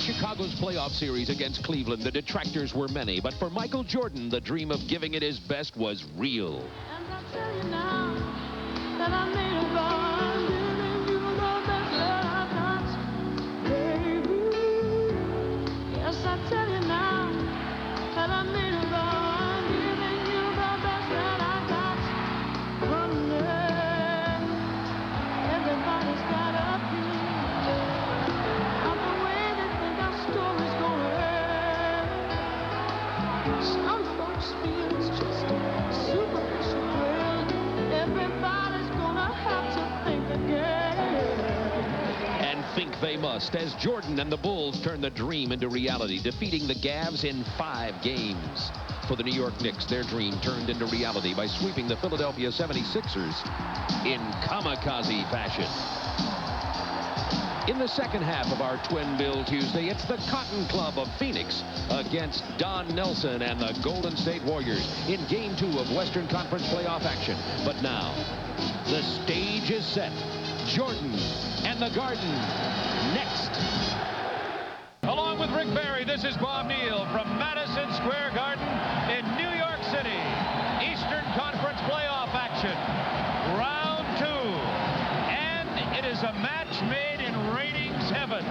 Chicago's playoff series against Cleveland, the detractors were many, but for Michael Jordan, the dream of giving it his best was real. And I tell you now that I made a vow, I'm giving you the best that I got, baby. Yes, I tell you now that I made a vow, I'm giving you the best that I got. One day, everybody's got a view of the way they think our story's going. Some folks feel it's just superficial. Everybody's gonna have to think again. And think they must, as Jordan and the Bulls turn the dream into reality, defeating the Cavs in 5 games. For the New York Knicks, their dream turned into reality by sweeping the Philadelphia 76ers in kamikaze fashion. In the second half of our Twin Bill Tuesday, it's the Cotton Club of Phoenix against Don Nelson and the Golden State Warriors in Game 2 of Western Conference playoff action. But now, the stage is set. Jordan and the Garden next. Along with Rick Barry, this is Bob Neal from Madison Square Garden in New York City. Eastern Conference playoff action. Round 2. And it is a match made in ratings heaven.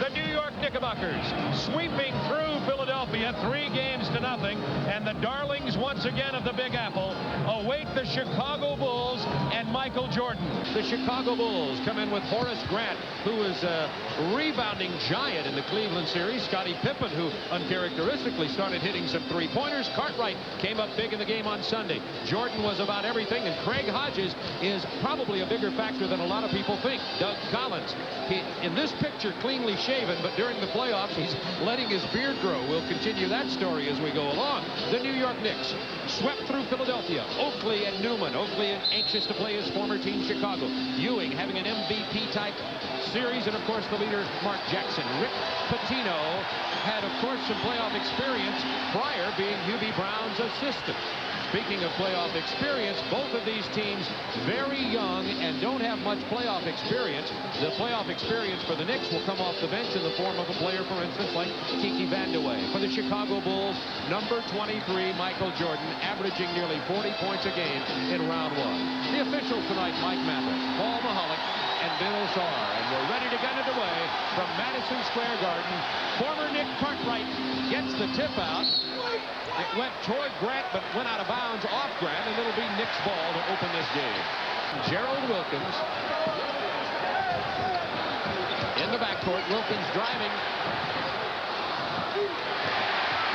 The New York Knickerbockers sweeping through Philadelphia 3-0, and the darlings once again of the Big Apple await the Chicago Bulls and Michael Jordan. The Chicago Bulls come in with Horace Grant, who is a rebounding giant in the Cleveland series. Scottie Pippen, who uncharacteristically started hitting some three-pointers. Cartwright came up big in the game on Sunday. Jordan was about everything, and Craig Hodges is probably a bigger factor than a lot of people think. Doug Collins, in this picture, cleanly shaven, but during the playoffs, he's letting his beard grow. We'll continue that story as we go along. The New York Knicks swept through Philadelphia. Oakley and Newman. Oakley anxious to play his former team, Chicago. Ewing having an MVP-type series, and of course the leader, Mark Jackson. Rick Pitino had, of course, some playoff experience prior, being Hugh B. Brown's assistant. Speaking of playoff experience, both of these teams very young and don't have much playoff experience. The playoff experience for the Knicks will come off the bench in the form of a player, for instance, like Kiki Vandeweghe. For the Chicago Bulls, number 23, Michael Jordan, averaging nearly 40 points a game in round 1. The officials tonight, Mike Mather, Paul Mahalik, and Bill Saar. And we're ready to get it away from Madison Square Garden. Former Nick Cartwright gets the tip out. It went toward Grant, but went out of bounds off Grant, and it'll be Nick's ball to open this game. Gerald Wilkins in the backcourt. Wilkins driving.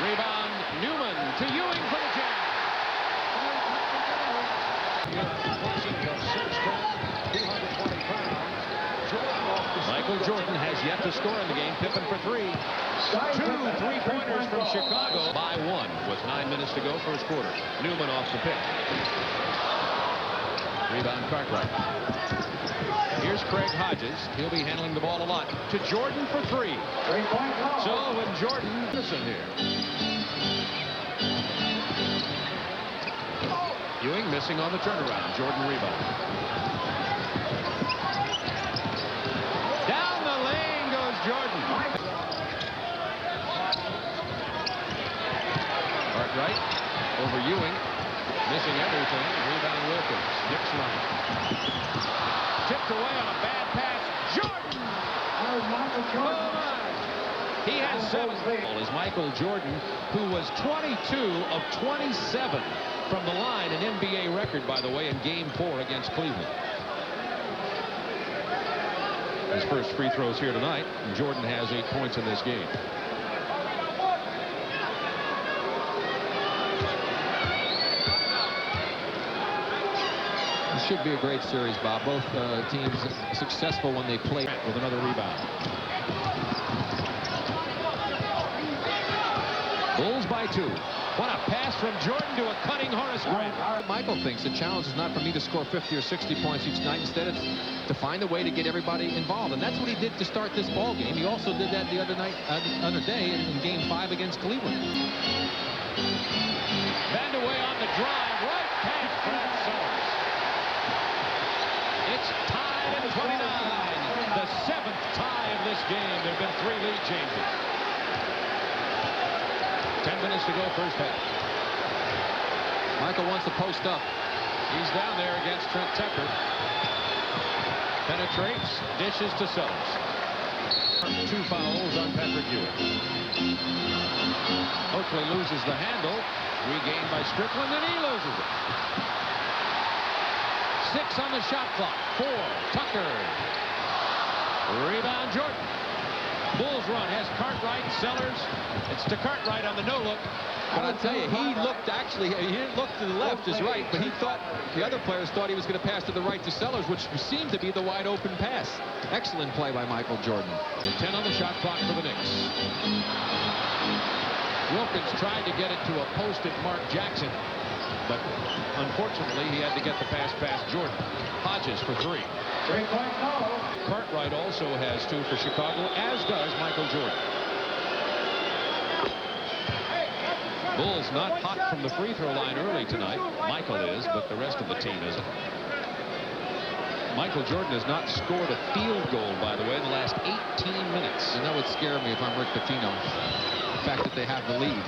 Rebound, Newman to Ewing for the jam. Michael Jordan has yet to score in the game. Pippen for 3. 2 3-pointers from Chicago by 1 with 9 minutes to go, first quarter. Newman off the pick. Rebound, Cartwright. Here's Craig Hodges. He'll be handling the ball a lot. To Jordan for 3. So when Jordan Anderson here. Ewing missing on the turnaround. Jordan rebound. Down the lane goes Jordan. Cartwright over Ewing, missing everything. Rebound Wilkins. Knicks run. Tipped away on a bad pass. Jordan! He has 7. Is Michael Jordan, who was 22 of 27 from the line, an NBA record, by the way, in Game 4 against Cleveland. His first free throws here tonight. Jordan has 8 points in this game. This should be a great series, Bob. Both teams successful when they play. With another rebound. Bulls by 2. What a pass from Jordan to a cutting Horace Grant. Michael thinks the challenge is not for me to score 50 or 60 points each night. Instead, it's to find a way to get everybody involved. And that's what he did to start this ball game. He also did that the other day in Game 5 against Cleveland. Vandeweghe on the drive, right past Brad Sellers. It's tied at 29. The 7th tie of this game, there have been 3 lead changes. 10 minutes to go, first half. Michael wants to post up. He's down there against Trent Tucker. Penetrates, dishes to Sellers. 2 fouls on Patrick Ewing. Oakley loses the handle. Regained by Strickland, and he loses it. 6 on the shot clock. 4, Tucker. Rebound, Jordan. Bulls run has Cartwright, Sellers. It's to Cartwright on the no-look. But I tell you, he looked actually, he didn't look to the left, his right, but he thought, the other players thought he was going to pass to the right to Sellers, which seemed to be the wide open pass. Excellent play by Michael Jordan. 10 on the shot clock for the Knicks. Wilkins tried to get it to a post at Mark Jackson, but unfortunately he had to get the pass past Jordan. Hodges for 3. Cartwright also has 2 for Chicago, as does Michael Jordan. Bulls not hot from the free throw line early tonight. Michael is, but the rest of the team isn't. Michael Jordan has not scored a field goal, by the way, in the last 18 minutes. And that would scare me if I'm Rick Pitino. The fact that they have the lead.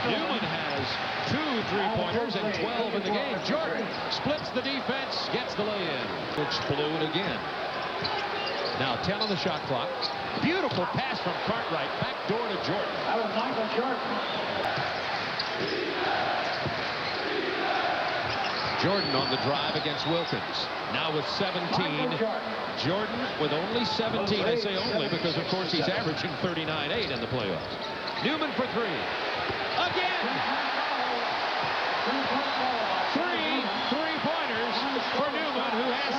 Newman has 2 3-pointers and 12 in the game. Jordan splits the defense, gets the lay-in. Explode again. Now 10 on the shot clock. Beautiful pass from Cartwright. Back door to Jordan. That was Michael Jordan. Jordan on the drive against Wilkins. Now with 17. Jordan with only 17. I say only because, of course, he's averaging 39.8 in the playoffs. Newman for 3. Again! 3 3-pointers for Newman, who has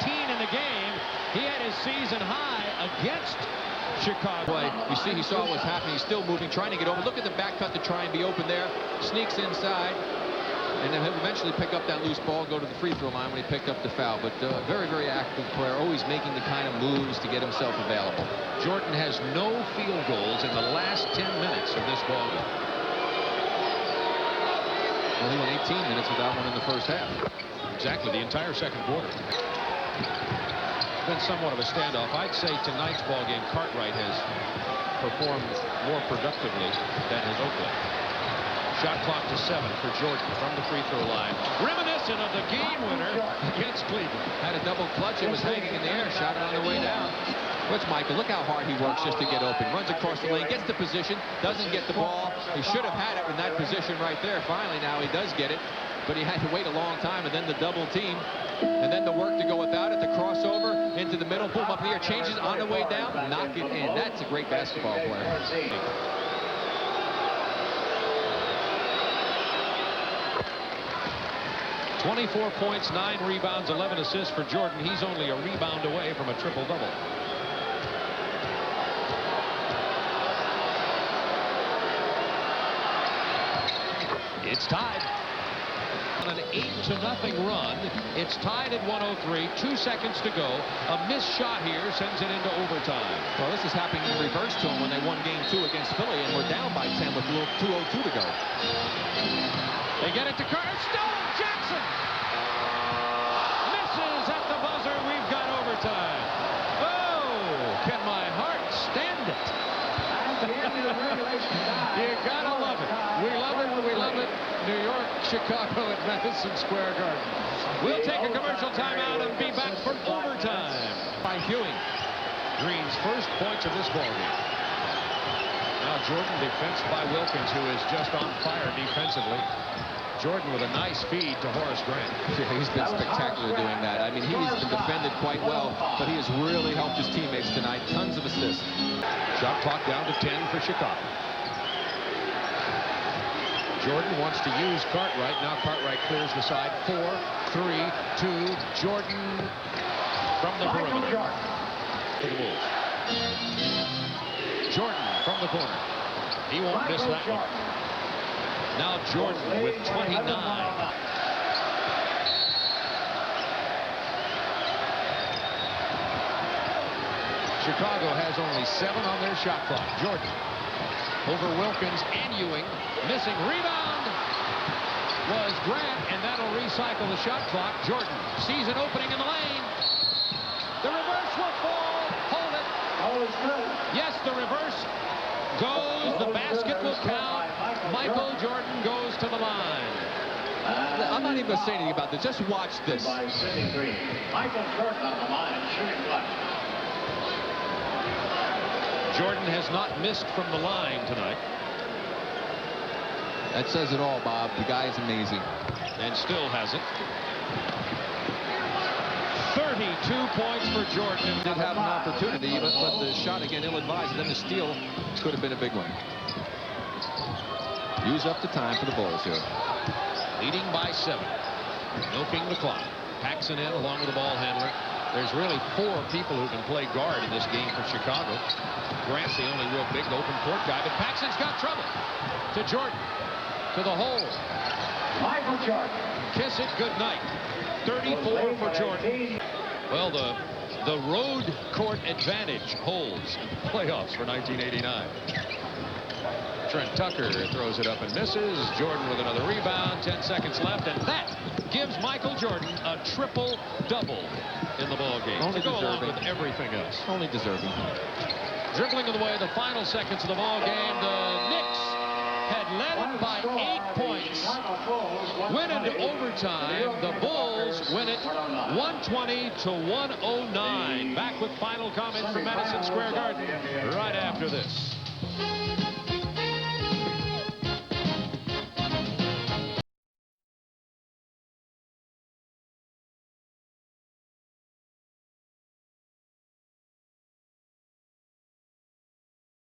19 in the game. He had his season high against Chicago. You see, he saw what was happening. He's still moving, trying to get over. Look at the back cut to try and be open there. Sneaks inside. And then he'll eventually pick up that loose ball, go to the free throw line when he picked up the foul. But very, very active player, always making the kind of moves to get himself available. Jordan has no field goals in the last 10 minutes of this ball game. Well, he went 18 minutes without one in the first half. Exactly, the entire second quarter. It's been somewhat of a standoff. I'd say tonight's ball game, Cartwright has performed more productively than his Oakley. Shot clock to 7 for Jordan from the free throw line. Reminiscent of the game winner against Cleveland. Had a double clutch. It was hanging in the air. Shot it on the way down. Watch Michael. Look how hard he works just to get open. Runs across the lane. Gets the position. Doesn't get the ball. He should have had it in that position right there. Finally, now he does get it. But he had to wait a long time. And then the double team. And then the work to go without it. The crossover into the middle. Boom, up in the air. Changes on the way down. Knock it in. That's a great basketball player. 24 points, 9 rebounds, 11 assists for Jordan. He's only a rebound away from a triple-double. It's tied. On an 8-0 run. It's tied at 103. 2 seconds to go. A missed shot here sends it into overtime. Well, this is happening in reverse to them when they won game 2 against Philly, and we're down by 10 with 2:02 to go. They get it to Carter. Stone Jackson misses at the buzzer. We've got overtime. Oh, can my heart stand it? You gotta love it. We love it. We love it. New York, Chicago at Madison Square Garden. We'll take a commercial timeout and be back for overtime. By Ewing. Green's first points of this ballgame. Now Jordan defensed by Wilkins, who is just on fire defensively. Jordan with a nice feed to Horace Grant. Yeah, he's been spectacular doing that. I mean, he's been defended quite well, but he has really helped his teammates tonight. Tons of assists. Shot clock down to 10 for Chicago. Jordan wants to use Cartwright. Now Cartwright clears the side. 4, 3, 2. Jordan from the perimeter. For the Bulls. Jordan from the corner. He won't miss that one. Now Jordan with 29. Chicago has only 7 on their shot clock. Jordan over Wilkins and Ewing. Missing rebound was Grant, and that'll recycle the shot clock. Jordan sees an opening in the lane. The reverse will fall. Yes, the reverse goes. The basket will count. Michael Jordan goes to the line. I'm not even going to say anything about this. Just watch this. By Sidney Green. Michael Jordan on the line, shooting flush. Jordan has not missed from the line tonight. That says it all, Bob. The guy is amazing. And still hasn't. 32 points for Jordan. Did have an opportunity, but the shot again ill-advised, and then the steal could have been a big one. Use up the time for the Bulls here. Leading by 7. Milking the clock. Paxson in along with the ball handler. There's really 4 people who can play guard in this game for Chicago. Grant's the only real big open court guy, but Paxson's got trouble. To Jordan. To the hole. Michael Jordan. Kiss it good night. 34 for Jordan. Well, the road court advantage holds in the playoffs for 1989. Trent Tucker throws it up and misses. Jordan with another rebound. 10 seconds left, and that gives Michael Jordan a triple-double in the ball game. Only to go along deserving. with everything else. Only deserving. Dribbling away the final seconds of the ball game. The Knicks had led it by 8 points. Win into overtime. The Bulls win it 120 to 109. Back with final comments from Madison Square Garden right after this.